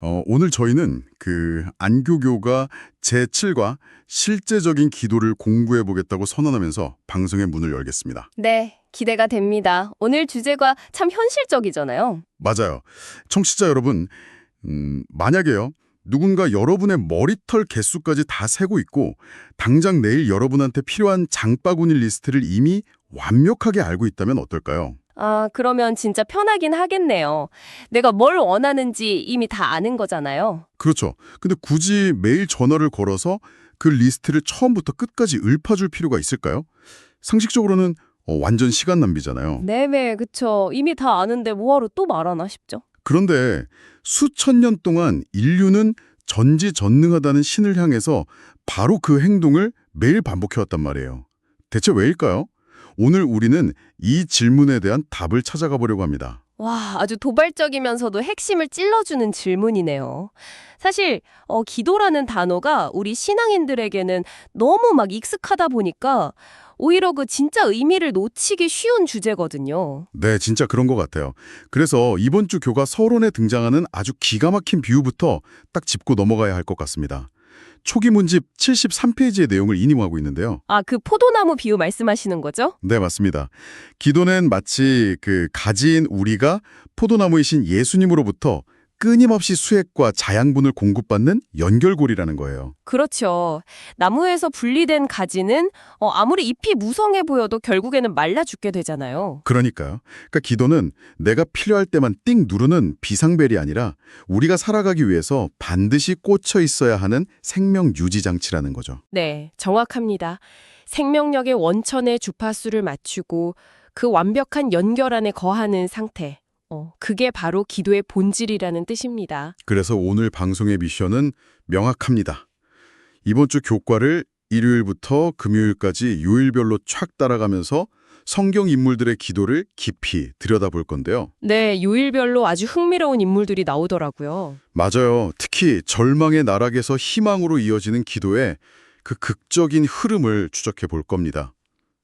오늘 저희는 안교교가 제7과 실제적인 기도를 공부해 보겠다고 선언하면서 방송의 문을 열겠습니다. 네, 기대가 됩니다. 오늘 주제가 참 현실적이잖아요. 맞아요. 청취자 여러분, 만약에요. 누군가 여러분의 머리털 개수까지 다 세고 있고 당장 내일 여러분한테 필요한 장바구니 리스트를 이미 완벽하게 알고 있다면 어떨까요? 아, 그러면 진짜 편하긴 하겠네요. 내가 뭘 원하는지 이미 다 아는 거잖아요. 그렇죠. 근데 굳이 매일 전화를 걸어서 그 리스트를 처음부터 끝까지 읊어줄 필요가 있을까요? 상식적으로는 완전 시간 낭비잖아요. 네네, 그쵸. 이미 다 아는데 뭐하러 또 말하나 싶죠. 그런데 수천 년 동안 인류는 전지전능하다는 신을 향해서 바로 그 행동을 매일 반복해왔단 말이에요. 대체 왜일까요? 오늘 우리는 이 질문에 대한 답을 찾아가 보려고 합니다. 와, 아주 도발적이면서도 핵심을 찔러주는 질문이네요. 사실 기도라는 단어가 우리 신앙인들에게는 너무 막 익숙하다 보니까 오히려 그 진짜 의미를 놓치기 쉬운 주제거든요. 네, 진짜 그런 것 같아요. 그래서 이번 주 교과 서론에 등장하는 아주 기가 막힌 비유부터 딱 짚고 넘어가야 할 것 같습니다. 초기 문집 73페이지의 내용을 인용하고 있는데요. 아, 그 포도나무 비유 말씀하시는 거죠? 네, 맞습니다. 기도는 마치 가지인 우리가 포도나무이신 예수님으로부터 끊임없이 수액과 자양분을 공급받는 연결고리라는 거예요. 그렇죠. 나무에서 분리된 가지는 아무리 잎이 무성해 보여도 결국에는 말라 죽게 되잖아요. 그러니까요. 그러니까 기도는 내가 필요할 때만 띵 누르는 비상벨이 아니라 우리가 살아가기 위해서 반드시 꽂혀 있어야 하는 생명 유지 장치라는 거죠. 네, 정확합니다. 생명력의 원천의 주파수를 맞추고 그 완벽한 연결 안에 거하는 상태. 그게 바로 기도의 본질이라는 뜻입니다. 그래서 오늘 방송의 미션은 명확합니다. 이번 주 교과를 일요일부터 금요일까지 요일별로 촥 따라가면서 성경 인물들의 기도를 깊이 들여다볼 건데요. 네, 요일별로 아주 흥미로운 인물들이 나오더라고요. 맞아요. 특히 절망의 나락에서 희망으로 이어지는 기도의 그 극적인 흐름을 추적해 볼 겁니다.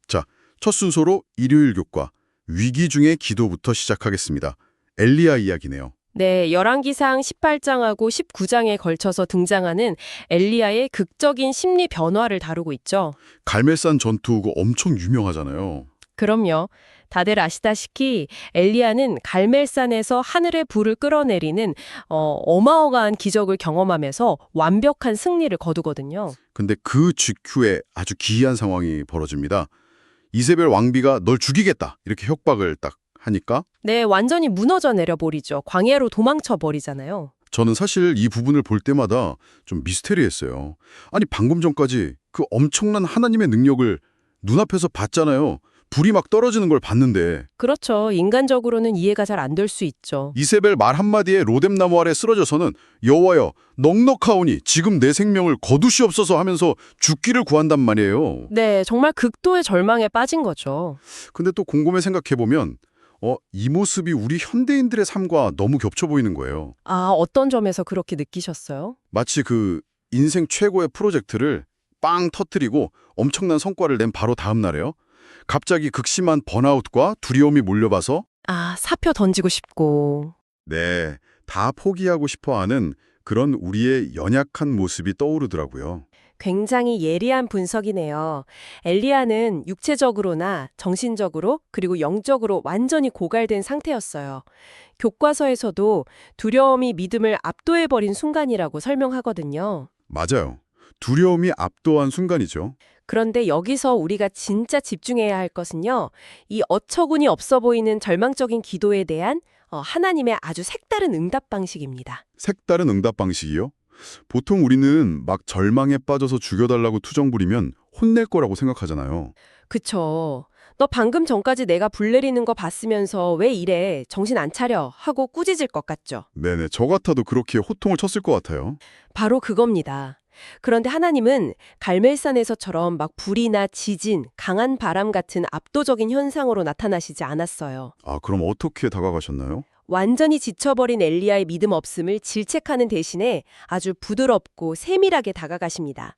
자, 첫 순서로 일요일 교과 위기 중의 기도부터 시작하겠습니다. 엘리야 이야기네요. 네, 열왕기상 18장하고 19장에 걸쳐서 등장하는 엘리야의 극적인 심리 변화를 다루고 있죠. 갈멜산 전투가 엄청 유명하잖아요. 그럼요. 다들 아시다시피 엘리야는 갈멜산에서 하늘의 불을 끌어내리는 어마어마한 기적을 경험하면서 완벽한 승리를 거두거든요. 근데 그 직후에 아주 기이한 상황이 벌어집니다. 이세벨 왕비가 널 죽이겠다 이렇게 협박을 딱 하니까 네, 완전히 무너져 내려버리죠. 광야로 도망쳐 버리잖아요. 저는 사실 이 부분을 볼 때마다 좀 미스테리했어요. 아니 방금 전까지 그 엄청난 하나님의 능력을 눈앞에서 봤잖아요. 불이 막 떨어지는 걸 봤는데 그렇죠. 인간적으로는 이해가 잘 안 될 수 있죠. 이세벨 말 한마디에 로뎀나무 아래 쓰러져서는 여호와여 넉넉하오니 지금 내 생명을 거두시옵소서 하면서 죽기를 구한단 말이에요. 네, 정말 극도의 절망에 빠진 거죠. 근데 또 곰곰이 생각해보면 이 모습이 우리 현대인들의 삶과 너무 겹쳐 보이는 거예요. 아, 어떤 점에서 그렇게 느끼셨어요? 마치 인생 최고의 프로젝트를 빵 터뜨리고 엄청난 성과를 낸 바로 다음 날에요. 갑자기 극심한 번아웃과 두려움이 몰려봐서 아, 사표 던지고 싶고. 네, 다 포기하고 싶어하는 그런 우리의 연약한 모습이 떠오르더라고요. 굉장히 예리한 분석이네요. 엘리야는 육체적으로나 정신적으로 그리고 영적으로 완전히 고갈된 상태였어요. 교과서에서도 두려움이 믿음을 압도해버린 순간이라고 설명하거든요. 맞아요. 두려움이 압도한 순간이죠. 그런데 여기서 우리가 진짜 집중해야 할 것은요. 이 어처구니 없어 보이는 절망적인 기도에 대한 하나님의 아주 색다른 응답 방식입니다. 색다른 응답 방식이요? 보통 우리는 막 절망에 빠져서 죽여달라고 투정 부리면 혼낼 거라고 생각하잖아요. 그쵸. 너 방금 전까지 내가 불 내리는 거 봤으면서 왜 이래? 정신 안 차려? 하고 꾸짖을 것 같죠. 네네, 저 같아도 그렇게 호통을 쳤을 것 같아요. 바로 그겁니다. 그런데 하나님은 갈멜산에서처럼 막 불이나 지진, 강한 바람 같은 압도적인 현상으로 나타나시지 않았어요. 아, 그럼 어떻게 다가가셨나요? 완전히 지쳐버린 엘리야의 믿음 없음을 질책하는 대신에 아주 부드럽고 세밀하게 다가가십니다.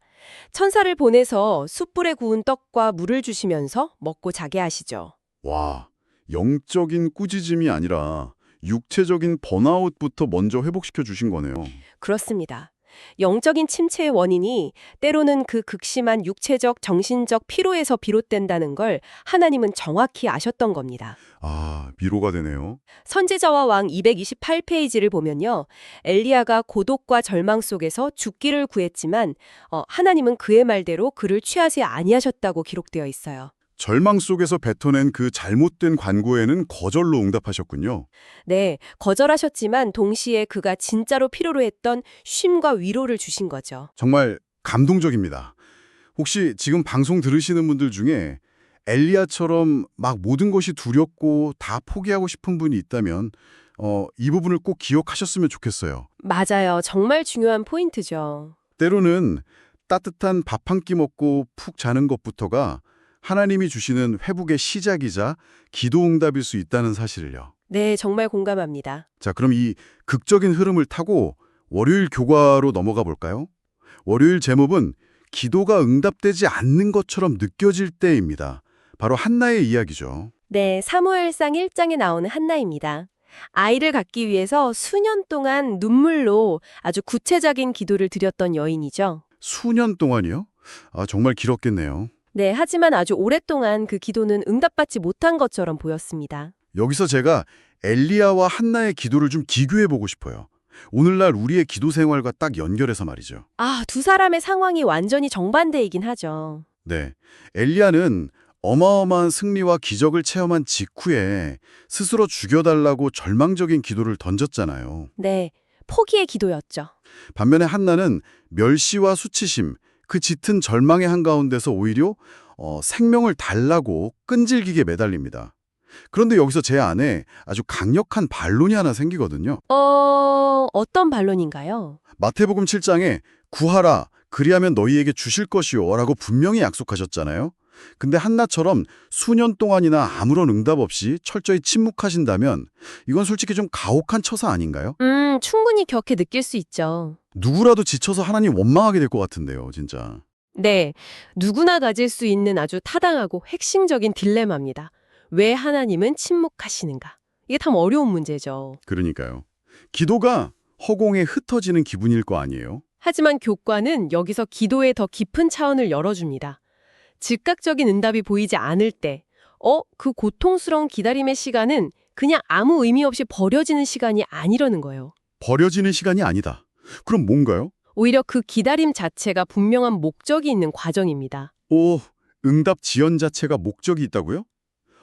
천사를 보내서 숯불에 구운 떡과 물을 주시면서 먹고 자게 하시죠. 와, 영적인 꾸짖음이 아니라 육체적인 번아웃부터 먼저 회복시켜 주신 거네요. 그렇습니다. 영적인 침체의 원인이 때로는 그 극심한 육체적, 정신적 피로에서 비롯된다는 걸 하나님은 정확히 아셨던 겁니다. 아, 위로가 되네요. 선지자와 왕 228페이지를 보면요. 엘리야가 고독과 절망 속에서 죽기를 구했지만 하나님은 그의 말대로 그를 취하지 아니하셨다고 기록되어 있어요. 절망 속에서 뱉어낸 그 잘못된 관고에는 거절로 응답하셨군요. 네, 거절하셨지만 동시에 그가 진짜로 필요로 했던 쉼과 위로를 주신 거죠. 정말 감동적입니다. 혹시 지금 방송 들으시는 분들 중에 엘리야처럼 막 모든 것이 두렵고 다 포기하고 싶은 분이 있다면 이 부분을 꼭 기억하셨으면 좋겠어요. 맞아요. 정말 중요한 포인트죠. 때로는 따뜻한 밥 한 끼 먹고 푹 자는 것부터가 하나님이 주시는 회복의 시작이자 기도 응답일 수 있다는 사실을요. 네, 정말 공감합니다. 자, 그럼 이 극적인 흐름을 타고 월요일 교과로 넘어가 볼까요? 월요일 제목은 기도가 응답되지 않는 것처럼 느껴질 때입니다. 바로 한나의 이야기죠. 네, 사무엘상 1장에 나오는 한나입니다. 아이를 갖기 위해서 수년 동안 눈물로 아주 구체적인 기도를 드렸던 여인이죠. 수년 동안이요? 아, 정말 길었겠네요. 네, 하지만 아주 오랫동안 그 기도는 응답받지 못한 것처럼 보였습니다. 여기서 제가 엘리야와 한나의 기도를 좀 비교해 보고 싶어요. 오늘날 우리의 기도 생활과 딱 연결해서 말이죠. 아, 두 사람의 상황이 완전히 정반대이긴 하죠. 네, 엘리야는 어마어마한 승리와 기적을 체험한 직후에 스스로 죽여달라고 절망적인 기도를 던졌잖아요. 네, 포기의 기도였죠. 반면에 한나는 멸시와 수치심, 그 짙은 절망의 한가운데서 오히려 생명을 달라고 끈질기게 매달립니다. 그런데 여기서 제 안에 아주 강력한 반론이 하나 생기거든요. 어떤 반론인가요? 마태복음 7장에 구하라, 그리하면 너희에게 주실 것이요 라고 분명히 약속하셨잖아요. 근데 한나처럼 수년 동안이나 아무런 응답 없이 철저히 침묵하신다면 이건 솔직히 좀 가혹한 처사 아닌가요? 충분히 그렇게 느낄 수 있죠. 누구라도 지쳐서 하나님 원망하게 될 것 같은데요, 진짜. 네, 누구나 가질 수 있는 아주 타당하고 핵심적인 딜레마입니다. 왜 하나님은 침묵하시는가? 이게 참 어려운 문제죠. 그러니까요. 기도가 허공에 흩어지는 기분일 거 아니에요? 하지만 교과는 여기서 기도의 더 깊은 차원을 열어줍니다. 즉각적인 응답이 보이지 않을 때, 그 고통스러운 기다림의 시간은 그냥 아무 의미 없이 버려지는 시간이 아니라는 거예요. 버려지는 시간이 아니다. 그럼 뭔가요? 오히려 그 기다림 자체가 분명한 목적이 있는 과정입니다. 오, 응답 지연 자체가 목적이 있다고요?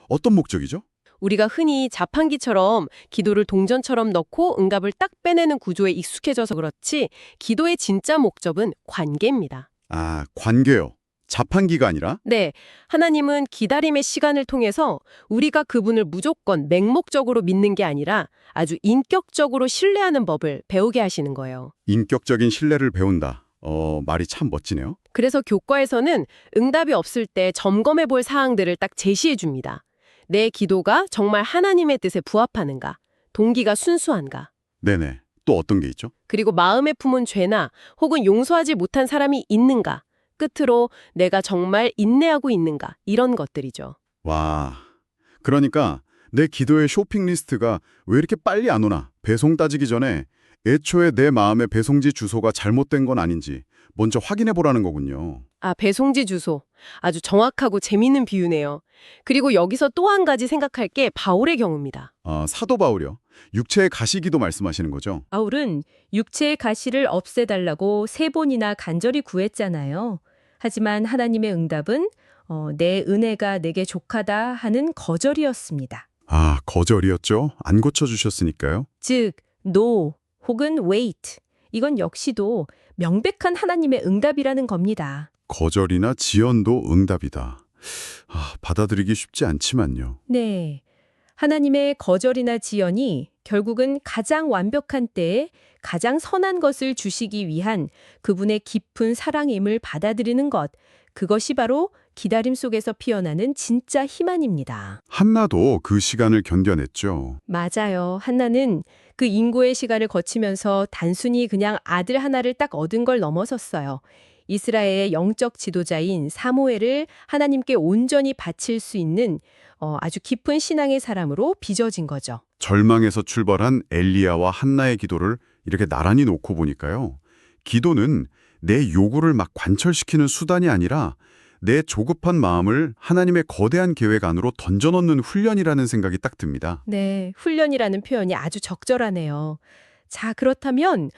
어떤 목적이죠? 우리가 흔히 자판기처럼 기도를 동전처럼 넣고 응답을 딱 빼내는 구조에 익숙해져서 그렇지 기도의 진짜 목적은 관계입니다. 아, 관계요. 자판기가 아니라? 네, 하나님은 기다림의 시간을 통해서 우리가 그분을 무조건 맹목적으로 믿는 게 아니라 아주 인격적으로 신뢰하는 법을 배우게 하시는 거예요. 인격적인 신뢰를 배운다. 말이 참 멋지네요. 그래서 교과에서는 응답이 없을 때 점검해 볼 사항들을 딱 제시해 줍니다. 내 기도가 정말 하나님의 뜻에 부합하는가? 동기가 순수한가? 네네. 또 어떤 게 있죠? 그리고 마음에 품은 죄나 혹은 용서하지 못한 사람이 있는가? 끝으로 내가 정말 인내하고 있는가? 이런 것들이죠. 와, 그러니까 내 기도의 쇼핑 리스트가 왜 이렇게 빨리 안 오나? 배송 따지기 전에 애초에 내 마음의 배송지 주소가 잘못된 건 아닌지 먼저 확인해 보라는 거군요. 아, 배송지 주소. 아주 정확하고 재미있는 비유네요. 그리고 여기서 또 한 가지 생각할 게 바울의 경우입니다. 사도 바울이요. 육체의 가시기도 말씀하시는 거죠? 바울은 육체의 가시를 없애달라고 3번이나 간절히 구했잖아요. 하지만 하나님의 응답은 내 은혜가 내게 족하다 하는 거절이었습니다. 아, 거절이었죠? 안 고쳐주셨으니까요. 즉, no 혹은 wait. 이건 역시도 명백한 하나님의 응답이라는 겁니다. 거절이나 지연도 응답이다. 받아들이기 쉽지 않지만요. 네. 하나님의 거절이나 지연이 결국은 가장 완벽한 때에 가장 선한 것을 주시기 위한 그분의 깊은 사랑임을 받아들이는 것, 그것이 바로 기다림 속에서 피어나는 진짜 희망입니다. 한나도 그 시간을 견뎌냈죠. 맞아요. 한나는 그 인고의 시간을 거치면서 단순히 그냥 아들 하나를 딱 얻은 걸 넘어섰어요. 이스라엘의 영적 지도자인 사무엘을 하나님께 온전히 바칠 수 있는 아주 깊은 신앙의 사람으로 빚어진 거죠. 절망에서 출발한 엘리야와 한나의 기도를 이렇게 나란히 놓고 보니까요. 기도는 내 요구를 막 관철시키는 수단이 아니라 내 조급한 마음을 하나님의 거대한 계획 안으로 던져넣는 훈련이라는 생각이 딱 듭니다. 네, 훈련이라는 표현이 아주 적절하네요. 자, 그렇다면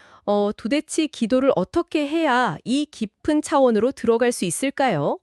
도대체 기도를 어떻게 해야 이 깊은 차원으로 들어갈 수 있을까요?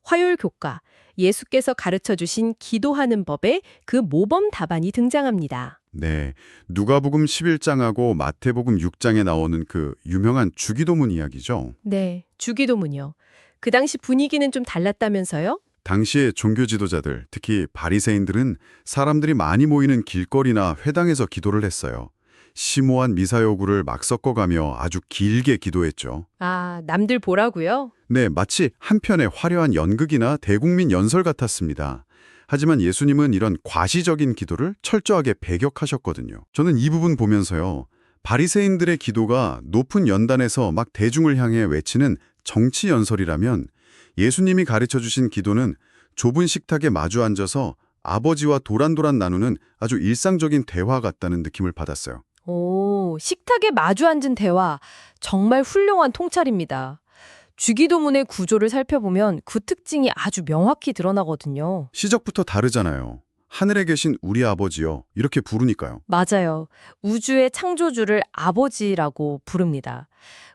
화요일 교과, 예수께서 가르쳐 주신 기도하는 법에 그 모범 답안이 등장합니다. 네, 누가복음 11장하고 마태복음 6장에 나오는 그 유명한 주기도문 이야기죠. 네, 주기도문요. 그 당시 분위기는 좀 달랐다면서요? 당시의 종교 지도자들, 특히 바리새인들은 사람들이 많이 모이는 길거리나 회당에서 기도를 했어요. 심오한 미사 요구를 막 섞어가며 아주 길게 기도했죠. 아, 남들 보라고요? 네, 마치 한편의 화려한 연극이나 대국민 연설 같았습니다. 하지만 예수님은 이런 과시적인 기도를 철저하게 배격하셨거든요. 저는 이 부분 보면서요. 바리새인들의 기도가 높은 연단에서 막 대중을 향해 외치는 정치 연설이라면 예수님이 가르쳐주신 기도는 좁은 식탁에 마주 앉아서 아버지와 도란도란 나누는 아주 일상적인 대화 같다는 느낌을 받았어요. 오, 식탁에 마주 앉은 대화. 정말 훌륭한 통찰입니다. 주기도문의 구조를 살펴보면 그 특징이 아주 명확히 드러나거든요. 시작부터 다르잖아요. 하늘에 계신 우리 아버지요. 이렇게 부르니까요. 맞아요. 우주의 창조주를 아버지라고 부릅니다.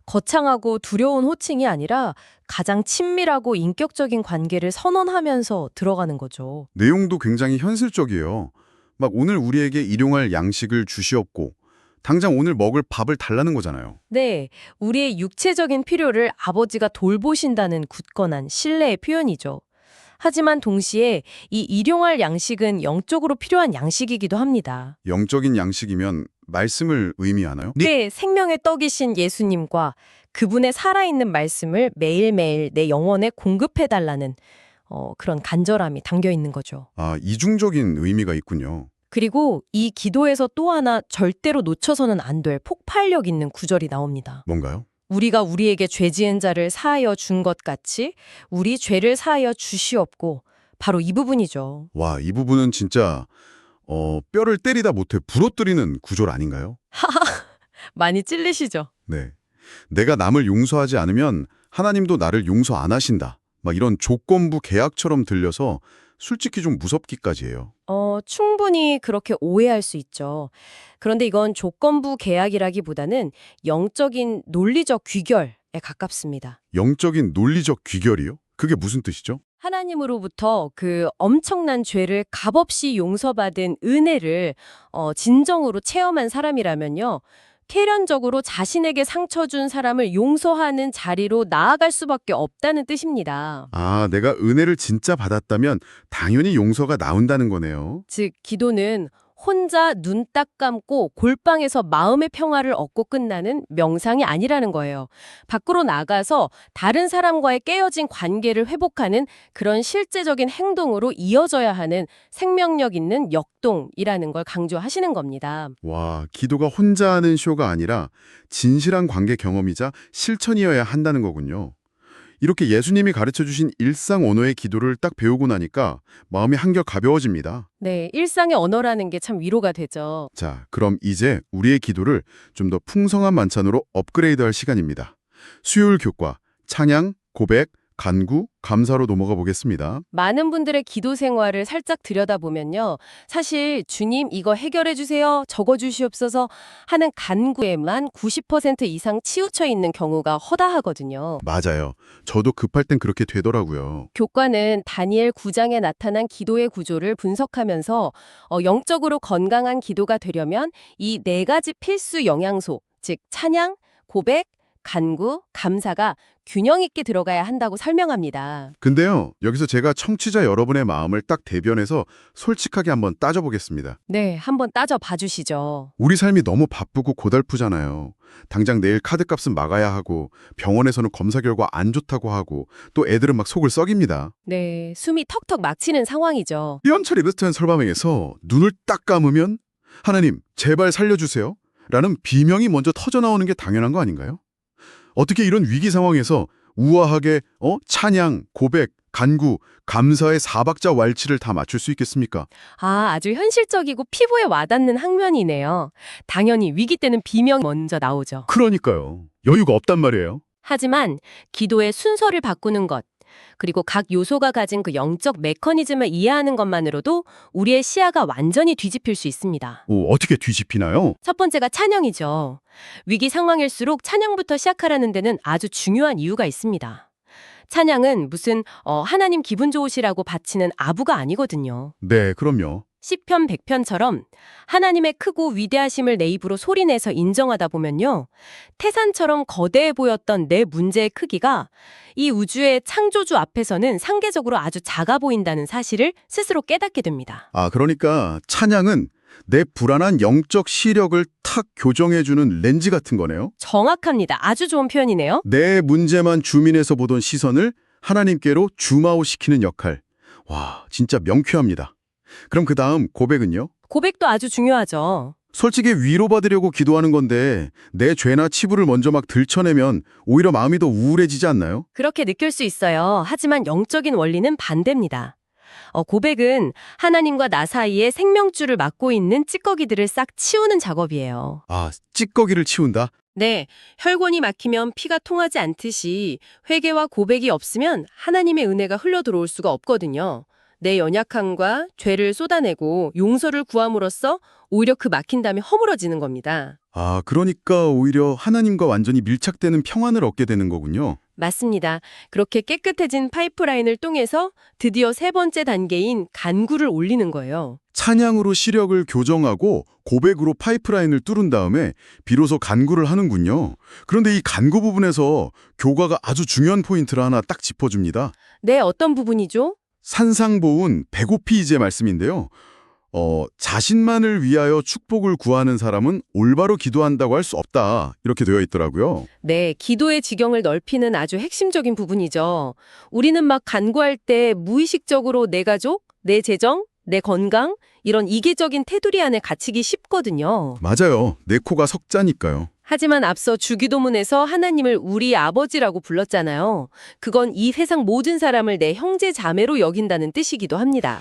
거창하고 두려운 호칭이 아니라 가장 친밀하고 인격적인 관계를 선언하면서 들어가는 거죠. 내용도 굉장히 현실적이에요. 막 오늘 우리에게 일용할 양식을 주시옵고 당장 오늘 먹을 밥을 달라는 거잖아요. 네, 우리의 육체적인 필요를 아버지가 돌보신다는 굳건한 신뢰의 표현이죠. 하지만 동시에 이 일용할 양식은 영적으로 필요한 양식이기도 합니다. 영적인 양식이면 말씀을 의미하나요? 네, 생명의 떡이신 예수님과 그분의 살아있는 말씀을 매일매일 내 영혼에 공급해달라는 그런 간절함이 담겨 있는 거죠. 아, 이중적인 의미가 있군요. 그리고 이 기도에서 또 하나 절대로 놓쳐서는 안 될 폭발력 있는 구절이 나옵니다. 뭔가요? 우리가 우리에게 죄 지은 자를 사하여 준 것 같이 우리 죄를 사하여 주시옵고, 바로 이 부분이죠. 와, 이 부분은 진짜 뼈를 때리다 못해 부러뜨리는 구절 아닌가요? 많이 찔리시죠? 네. 내가 남을 용서하지 않으면 하나님도 나를 용서 안 하신다. 막 이런 조건부 계약처럼 들려서 솔직히 좀 무섭기까지 해요. 충분히 그렇게 오해할 수 있죠. 그런데 이건 조건부 계약이라기보다는 영적인 논리적 귀결에 가깝습니다. 영적인 논리적 귀결이요? 그게 무슨 뜻이죠? 하나님으로부터 그 엄청난 죄를 값없이 용서받은 은혜를 진정으로 체험한 사람이라면요. 계련적으로 자신에게 상처 준 사람을 용서하는 자리로 나아갈 수밖에 없다는 뜻입니다. 아, 내가 은혜를 진짜 받았다면 당연히 용서가 나온다는 거네요. 즉, 기도는 혼자 눈 딱 감고 골방에서 마음의 평화를 얻고 끝나는 명상이 아니라는 거예요. 밖으로 나가서 다른 사람과의 깨어진 관계를 회복하는 그런 실제적인 행동으로 이어져야 하는 생명력 있는 역동이라는 걸 강조하시는 겁니다. 와, 기도가 혼자 하는 쇼가 아니라 진실한 관계 경험이자 실천이어야 한다는 거군요. 이렇게 예수님이 가르쳐주신 일상 언어의 기도를 딱 배우고 나니까 마음이 한결 가벼워집니다. 네, 일상의 언어라는 게 참 위로가 되죠. 자, 그럼 이제 우리의 기도를 좀 더 풍성한 만찬으로 업그레이드할 시간입니다. 수요일 교과, 찬양, 고백, 간구, 감사로 넘어가 보겠습니다. 많은 분들의 기도 생활을 살짝 들여다보면요. 사실 주님 이거 해결해 주세요. 적어 주시옵소서 하는 간구에만 90% 이상 치우쳐 있는 경우가 허다하거든요. 맞아요. 저도 급할 땐 그렇게 되더라고요. 교과는 다니엘 9장에 나타난 기도의 구조를 분석하면서 영적으로 건강한 기도가 되려면 이 네 가지 필수 영양소, 즉 찬양, 고백, 간구, 감사가 균형 있게 들어가야 한다고 설명합니다. 근데요, 여기서 제가 청취자 여러분의 마음을 딱 대변해서 솔직하게 한번 따져보겠습니다. 네, 한번 따져 봐주시죠. 우리 삶이 너무 바쁘고 고달프잖아요. 당장 내일 카드값은 막아야 하고 병원에서는 검사 결과 안 좋다고 하고 또 애들은 막 속을 썩입니다. 네, 숨이 턱턱 막히는 상황이죠. 현철 이베스트한 설방에서 눈을 딱 감으면 하나님 제발 살려주세요 라는 비명이 먼저 터져나오는 게 당연한 거 아닌가요? 어떻게 이런 위기 상황에서 우아하게 찬양, 고백, 간구, 감사의 4박자 왈츠를 다 맞출 수 있겠습니까? 아주 현실적이고 피부에 와닿는 항면이네요. 당연히 위기 때는 비명 먼저 나오죠. 그러니까요. 여유가 없단 말이에요. 하지만 기도의 순서를 바꾸는 것, 그리고 각 요소가 가진 그 영적 메커니즘을 이해하는 것만으로도 우리의 시야가 완전히 뒤집힐 수 있습니다. 어떻게 뒤집히나요? 첫 번째가 찬양이죠. 위기 상황일수록 찬양부터 시작하라는 데는 아주 중요한 이유가 있습니다. 찬양은 무슨 하나님 기분 좋으시라고 바치는 아부가 아니거든요. 네, 그럼요. 시편 100편처럼 하나님의 크고 위대하심을 내 입으로 소리내서 인정하다 보면요. 태산처럼 거대해 보였던 내 문제의 크기가 이 우주의 창조주 앞에서는 상대적으로 아주 작아 보인다는 사실을 스스로 깨닫게 됩니다. 그러니까 찬양은 내 불안한 영적 시력을 탁 교정해주는 렌즈 같은 거네요. 정확합니다. 아주 좋은 표현이네요. 내 문제만 줌인해서 보던 시선을 하나님께로 줌아웃시키는 역할. 와, 진짜 명쾌합니다. 그럼 그 다음 고백은요? 고백도 아주 중요하죠. 솔직히 위로받으려고 기도하는 건데 내 죄나 치부를 먼저 막 들춰내면 오히려 마음이 더 우울해지지 않나요? 그렇게 느낄 수 있어요. 하지만 영적인 원리는 반대입니다. 고백은 하나님과 나 사이에 생명줄을 막고 있는 찌꺼기들을 싹 치우는 작업이에요. 찌꺼기를 치운다? 네, 혈관이 막히면 피가 통하지 않듯이 회개와 고백이 없으면 하나님의 은혜가 흘러 들어올 수가 없거든요. 내 연약함과 죄를 쏟아내고 용서를 구함으로써 오히려 그 막힌 담이 허물어지는 겁니다. 그러니까 오히려 하나님과 완전히 밀착되는 평안을 얻게 되는 거군요. 맞습니다. 그렇게 깨끗해진 파이프라인을 통해서 드디어 세 번째 단계인 간구를 올리는 거예요. 찬양으로 시력을 교정하고 고백으로 파이프라인을 뚫은 다음에 비로소 간구를 하는군요. 그런데 이 간구 부분에서 교과가 아주 중요한 포인트를 하나 딱 짚어줍니다. 네, 어떤 부분이죠? 산상보훈 배고피 이제 말씀인데요. 자신만을 위하여 축복을 구하는 사람은 올바로 기도한다고 할 수 없다. 이렇게 되어 있더라고요. 네, 기도의 지경을 넓히는 아주 핵심적인 부분이죠. 우리는 막 간구할 때 무의식적으로 내 가족, 내 재정, 내 건강 이런 이기적인 테두리 안에 갇히기 쉽거든요. 맞아요. 내 코가 석자니까요. 하지만 앞서 주기도문에서 하나님을 우리 아버지라고 불렀잖아요. 그건 이 세상 모든 사람을 내 형제 자매로 여긴다는 뜻이기도 합니다.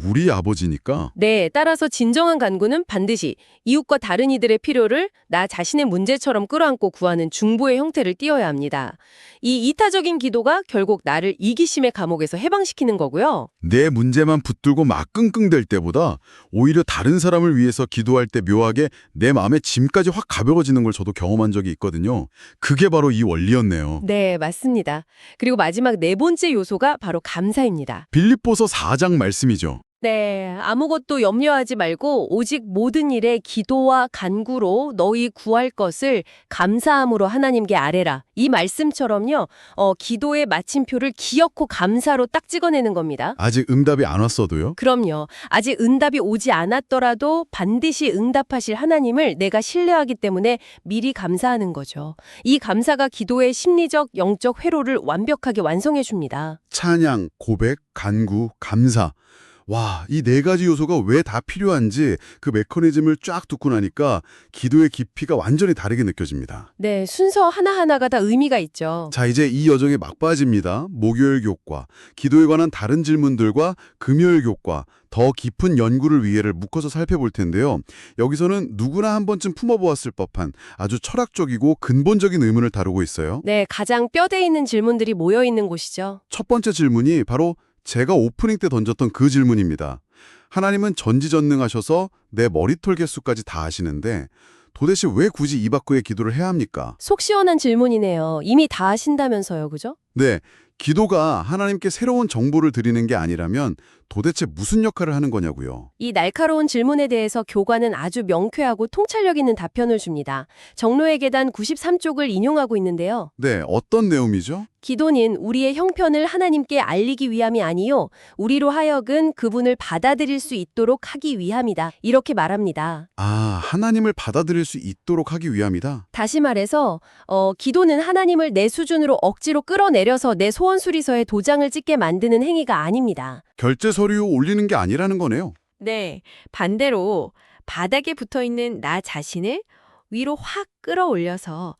우리 아버지니까? 네, 따라서 진정한 간구는 반드시 이웃과 다른 이들의 필요를 나 자신의 문제처럼 끌어안고 구하는 중보의 형태를 띠어야 합니다. 이 이타적인 기도가 결국 나를 이기심의 감옥에서 해방시키는 거고요. 내 문제만 붙들고 막 끙끙댈 때보다 오히려 다른 사람을 위해서 기도할 때 묘하게 내 마음의 짐까지 확 가벼워지는 걸 저도 경험한 적이 있거든요. 그게 바로 이 원리였네요. 네, 맞습니다. 그리고 마지막 네 번째 요소가 바로 감사입니다. 빌립보서 4장 말씀이죠. 네, 아무것도 염려하지 말고 오직 모든 일에 기도와 간구로 너희 구할 것을 감사함으로 하나님께 아뢰라. 이 말씀처럼요. 기도의 마침표를 기어코 감사로 딱 찍어내는 겁니다. 아직 응답이 안 왔어도요? 그럼요. 아직 응답이 오지 않았더라도 반드시 응답하실 하나님을 내가 신뢰하기 때문에 미리 감사하는 거죠. 이 감사가 기도의 심리적, 영적 회로를 완벽하게 완성해 줍니다. 찬양, 고백, 간구, 감사. 와, 이 네 가지 요소가 왜 다 필요한지 그 메커니즘을 쫙 듣고 나니까 기도의 깊이가 완전히 다르게 느껴집니다. 네, 순서 하나하나가 다 의미가 있죠. 자, 이제 이 여정에 막바지입니다. 목요일 교과, 기도에 관한 다른 질문들과 금요일 교과, 더 깊은 연구를 위해를 묶어서 살펴볼 텐데요. 여기서는 누구나 한 번쯤 품어보았을 법한 아주 철학적이고 근본적인 의문을 다루고 있어요. 네, 가장 뼈대 있는 질문들이 모여 있는 곳이죠. 첫 번째 질문이 바로 제가 오프닝 때 던졌던 그 질문입니다. 하나님은 전지전능하셔서 내 머리털 개수까지 다 아시는데 도대체 왜 굳이 입 밖의 기도를 해야 합니까? 속 시원한 질문이네요. 이미 다 아신다면서요, 그죠? 네, 기도가 하나님께 새로운 정보를 드리는 게 아니라면 도대체 무슨 역할을 하는 거냐고요. 이 날카로운 질문에 대해서 교과는 아주 명쾌하고 통찰력 있는 답변을 줍니다. 정로의 계단 93쪽을 인용하고 있는데요. 네, 어떤 내용이죠? 기도는 우리의 형편을 하나님께 알리기 위함이 아니요 우리로 하여금 그분을 받아들일 수 있도록 하기 위함이다. 이렇게 말합니다. 하나님을 받아들일 수 있도록 하기 위함이다. 다시 말해서 기도는 하나님을 내 수준으로 억지로 끌어내려서 내 소원 수리서에 도장을 찍게 만드는 행위가 아닙니다. 결제 서류 올리는 게 아니라는 거네요. 네, 반대로 바닥에 붙어있는 나 자신을 위로 확 끌어올려서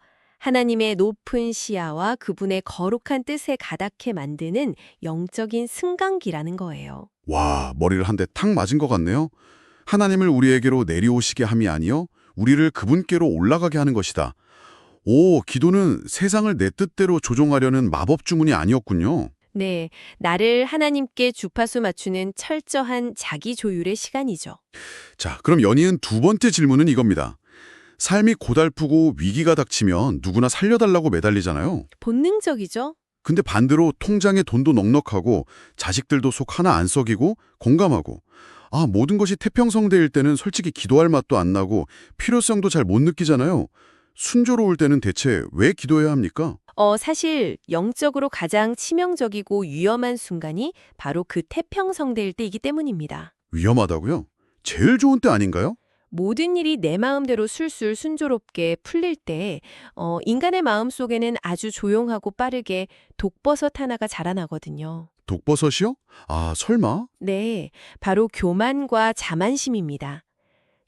하나님의 높은 시야와 그분의 거룩한 뜻에 가닿게 만드는 영적인 승강기라는 거예요. 와, 머리를 한 대 탁 맞은 것 같네요. 하나님을 우리에게로 내려오시게 함이 아니요 우리를 그분께로 올라가게 하는 것이다. 오, 기도는 세상을 내 뜻대로 조종하려는 마법 주문이 아니었군요. 네, 나를 하나님께 주파수 맞추는 철저한 자기 조율의 시간이죠. 자, 그럼 연이은 두 번째 질문은 이겁니다. 삶이 고달프고 위기가 닥치면 누구나 살려달라고 매달리잖아요. 본능적이죠? 근데 반대로 통장에 돈도 넉넉하고 자식들도 속 하나 안 썩이고 건강하고 모든 것이 태평성대일 때는 솔직히 기도할 맛도 안 나고 필요성도 잘 못 느끼잖아요. 순조로울 때는 대체 왜 기도해야 합니까? 사실 영적으로 가장 치명적이고 위험한 순간이 바로 그 태평성대일 때이기 때문입니다. 위험하다고요? 제일 좋은 때 아닌가요? 모든 일이 내 마음대로 술술 순조롭게 풀릴 때 인간의 마음 속에는 아주 조용하고 빠르게 독버섯 하나가 자라나거든요. 독버섯이요? 설마? 네, 바로 교만과 자만심입니다.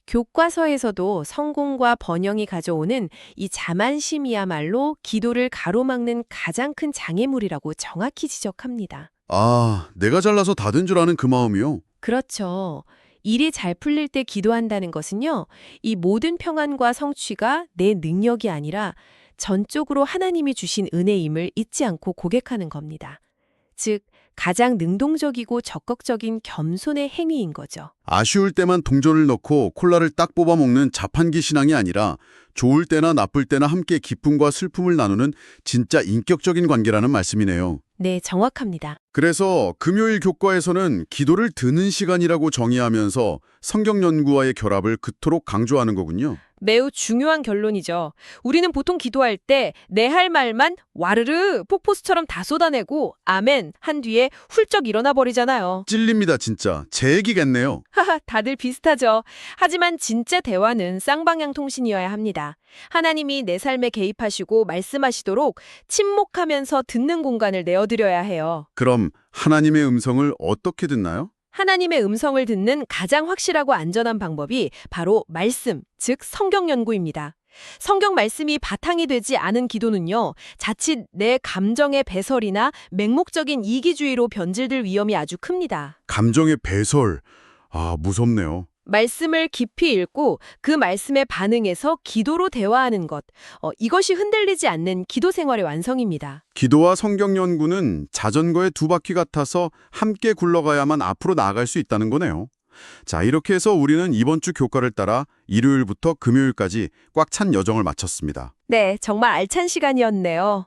교과서에서도 성공과 번영이 가져오는 이 자만심이야말로 기도를 가로막는 가장 큰 장애물이라고 정확히 지적합니다. 내가 잘나서 다 된 줄 아는 그 마음이요? 그렇죠. 일이 잘 풀릴 때 기도한다는 것은요, 이 모든 평안과 성취가 내 능력이 아니라 전적으로 하나님이 주신 은혜임을 잊지 않고 고백하는 겁니다. 즉, 가장 능동적이고 적극적인 겸손의 행위인 거죠. 아쉬울 때만 동전을 넣고 콜라를 딱 뽑아 먹는 자판기 신앙이 아니라 좋을 때나 나쁠 때나 함께 기쁨과 슬픔을 나누는 진짜 인격적인 관계라는 말씀이네요. 네, 정확합니다. 그래서 금요일 교과에서는 기도를 드는 시간이라고 정의하면서 성경 연구와의 결합을 그토록 강조하는 거군요. 매우 중요한 결론이죠. 우리는 보통 기도할 때 내 할 말만 와르르 폭포수처럼 다 쏟아내고 아멘 한 뒤에 훌쩍 일어나 버리잖아요. 찔립니다, 진짜. 제 얘기겠네요. 하하, 다들 비슷하죠. 하지만 진짜 대화는 쌍방향 통신이어야 합니다. 하나님이 내 삶에 개입하시고 말씀하시도록 침묵하면서 듣는 공간을 내어드려야 해요. 그럼 하나님의 음성을 어떻게 듣나요? 하나님의 음성을 듣는 가장 확실하고 안전한 방법이 바로 말씀, 즉 성경 연구입니다. 성경 말씀이 바탕이 되지 않은 기도는요, 자칫 내 감정의 배설이나 맹목적인 이기주의로 변질될 위험이 아주 큽니다. 감정의 배설. 무섭네요. 말씀을 깊이 읽고 그 말씀에 반응해서 기도로 대화하는 것, 이것이 흔들리지 않는 기도 생활의 완성입니다. 기도와 성경 연구는 자전거의 두 바퀴 같아서 함께 굴러가야만 앞으로 나아갈 수 있다는 거네요. 자, 이렇게 해서 우리는 이번 주 교과를 따라 일요일부터 금요일까지 꽉 찬 여정을 마쳤습니다. 네, 정말 알찬 시간이었네요.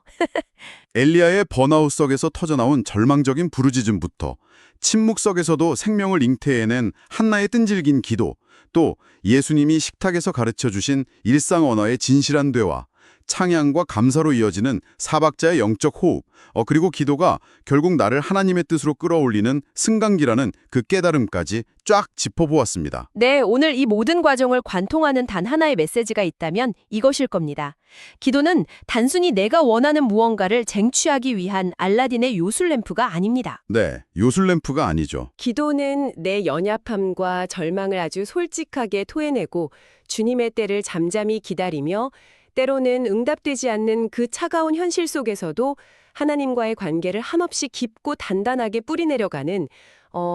엘리야의 번아웃 속에서 터져나온 절망적인 부르짖음부터 침묵 속에서도 생명을 잉태해낸 한나의 끈질긴 기도, 또 예수님이 식탁에서 가르쳐주신 일상 언어의 진실한 대화, 찬양과 감사로 이어지는 사박자의 영적 호흡, 그리고 기도가 결국 나를 하나님의 뜻으로 끌어올리는 승강기라는 그 깨달음까지 쫙 짚어보았습니다. 네, 오늘 이 모든 과정을 관통하는 단 하나의 메시지가 있다면 이것일 겁니다. 기도는 단순히 내가 원하는 무언가를 쟁취하기 위한 알라딘의 요술램프가 아닙니다. 네, 요술램프가 아니죠. 기도는 내 연약함과 절망을 아주 솔직하게 토해내고 주님의 때를 잠잠히 기다리며 때로는 응답되지 않는 그 차가운 현실 속에서도 하나님과의 관계를 한없이 깊고 단단하게 뿌리내려가는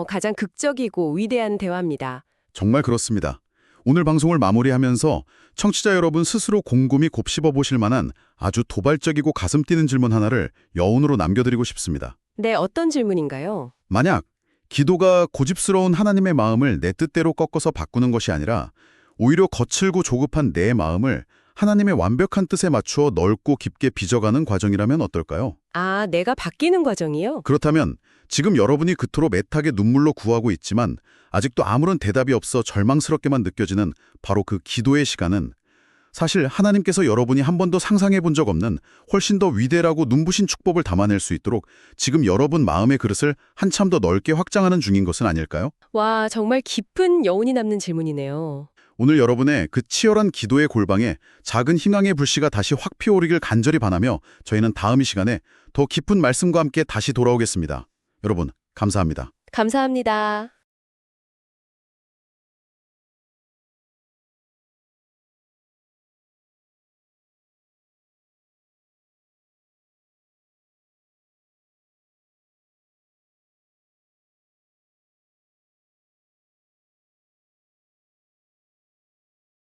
가장 극적이고 위대한 대화입니다. 정말 그렇습니다. 오늘 방송을 마무리하면서 청취자 여러분 스스로 곰곰이 곱씹어 보실 만한 아주 도발적이고 가슴 뛰는 질문 하나를 여운으로 남겨드리고 싶습니다. 네, 어떤 질문인가요? 만약 기도가 고집스러운 하나님의 마음을 내 뜻대로 꺾어서 바꾸는 것이 아니라 오히려 거칠고 조급한 내 마음을 하나님의 완벽한 뜻에 맞추어 넓고 깊게 빚어가는 과정이라면 어떨까요? 내가 바뀌는 과정이요? 그렇다면 지금 여러분이 그토록 애타게 눈물로 구하고 있지만 아직도 아무런 대답이 없어 절망스럽게만 느껴지는 바로 그 기도의 시간은 사실 하나님께서 여러분이 한 번도 상상해 본 적 없는 훨씬 더 위대하고 눈부신 축복을 담아낼 수 있도록 지금 여러분 마음의 그릇을 한참 더 넓게 확장하는 중인 것은 아닐까요? 와, 정말 깊은 여운이 남는 질문이네요. 오늘 여러분의 그 치열한 기도의 골방에 작은 희망의 불씨가 다시 확 피어오르길 간절히 바라며 저희는 다음 이 시간에 더 깊은 말씀과 함께 다시 돌아오겠습니다. 여러분, 감사합니다. 감사합니다.